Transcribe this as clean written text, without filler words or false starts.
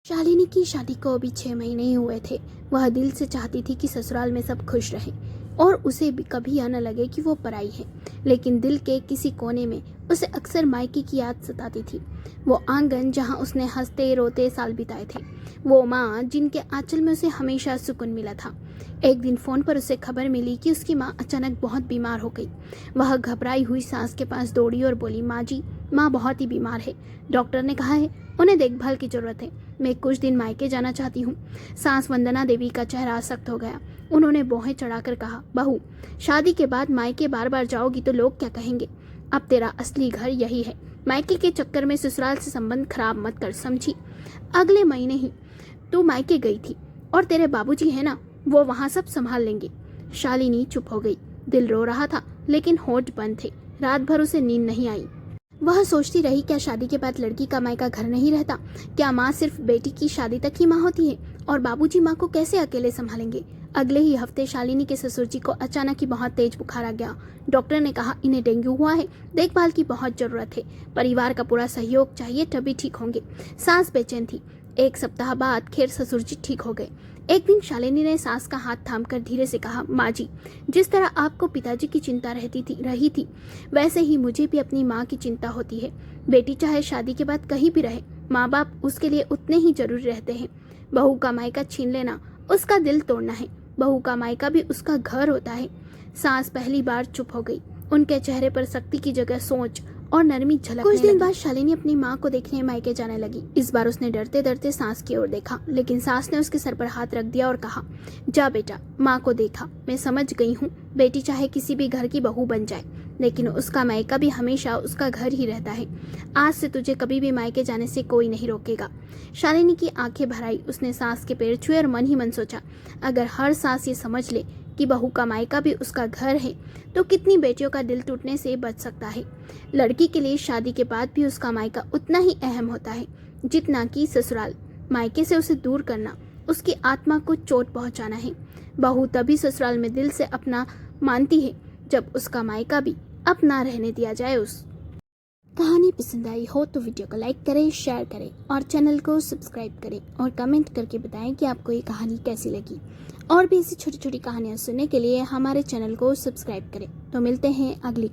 शालिनी की शादी को अभी 6 महीने ही हुए थे। वह दिल से चाहती थी कि ससुराल में सब खुश रहे और उसे भी कभी यह न लगे कि वो पराई है, लेकिन दिल के किसी कोने में उसे अक्सर मायके की याद सताती थी। वो आंगन जहां उसने हंसते रोते साल बिताए थे, वो माँ जिनके आंचल में उसे हमेशा सुकून मिला था। एक दिन फोन पर उसे खबर मिली कि उसकी माँ अचानक बहुत बीमार हो गई। वह घबराई हुई सास के पास दौड़ी और बोली, माँ जी, माँ बहुत ही बीमार है। डॉक्टर ने कहा है उन्हें देखभाल की जरूरत है। मैं कुछ दिन मायके जाना चाहती हूँ। सास वंदना देवी का चेहरा सख्त हो गया। उन्होंने बोहें चढ़ाकर कहा, बहू, शादी के बाद मायके बार बार जाओगी तो लोग क्या कहेंगे? अब तेरा असली घर यही है। मायके के चक्कर में ससुराल से संबंध खराब मत कर, समझी? अगले महीने ही तू मायके गई थी और तेरे बाबूजी है ना, वो वहाँ सब संभाल लेंगे। शालिनी चुप हो गई। दिल रो रहा था लेकिन होठ बंद थे। रात भर उसे नींद नहीं आई। वह सोचती रही, क्या शादी के बाद लड़की का मायका घर नहीं रहता? क्या माँ सिर्फ बेटी की शादी तक ही माँ होती है? और बाबूजी माँ को कैसे अकेले संभालेंगे? अगले ही हफ्ते शालिनी के ससुर जी को अचानक ही बहुत तेज बुखार आ गया। डॉक्टर ने कहा इन्हें डेंगू हुआ है, देखभाल की बहुत जरूरत है, परिवार का पूरा सहयोग चाहिए तभी ठीक होंगे। सास बेचैन थी। एक सप्ताह बाद खैर ससुर जी ठीक हो गए। एक दिन शालिनी ने सास का हाथ थामकर धीरे से कहा, माँ जी, जिस तरह आपको पिताजी की चिंता रही थी वैसे ही मुझे भी अपनी माँ की चिंता होती है। बेटी चाहे शादी के बाद कहीं भी रहे, माँ बाप उसके लिए उतने ही जरूरी रहते हैं। बहू का मायका छीन लेना उसका दिल तोड़ना है। बहू का मायका भी उसका घर होता है। सास पहली बार चुप हो गई। उनके चेहरे पर सख्ती की जगह सोच और नरमी झलकने लगी। कुछ दिन बाद शालिनी अपनी माँ को देखने मायके जाने लगी। इस बार उसने डरते डरते सास की ओर देखा, लेकिन सास ने उसके सर पर हाथ रख दिया और कहा, जा बेटा, माँ को देखा, मैं समझ गई हूँ। बेटी चाहे किसी भी घर की बहू बन जाए, लेकिन उसका मायका भी हमेशा उसका घर ही रहता है। आज से तुझे कभी भी मायके जाने से कोई नहीं रोकेगा। शालिनी की आंखें भर आई। उसने सास के पैर छुए और मन ही मन सोचा, अगर हर सास ये समझ ले कि बहू का मायका भी उसका घर है तो कितनी बेटियों का दिल टूटने से बच सकता है। लड़की के लिए शादी के बाद भी उसका मायका उतना ही अहम होता है जितना कि ससुराल। मायके से उसे दूर करना उसकी आत्मा को चोट पहुंचाना है। बहू तभी ससुराल में दिल से अपना मानती है जब उसका मायका भी अपना रहने दिया जाए। उस कहानी पसंद आई हो तो वीडियो को लाइक करें, शेयर करें और चैनल को सब्सक्राइब करें और कमेंट करके बताएं कि आपको ये कहानी कैसी लगी। और भी ऐसी छोटी छोटी कहानियाँ सुनने के लिए हमारे चैनल को सब्सक्राइब करें। तो मिलते हैं अगली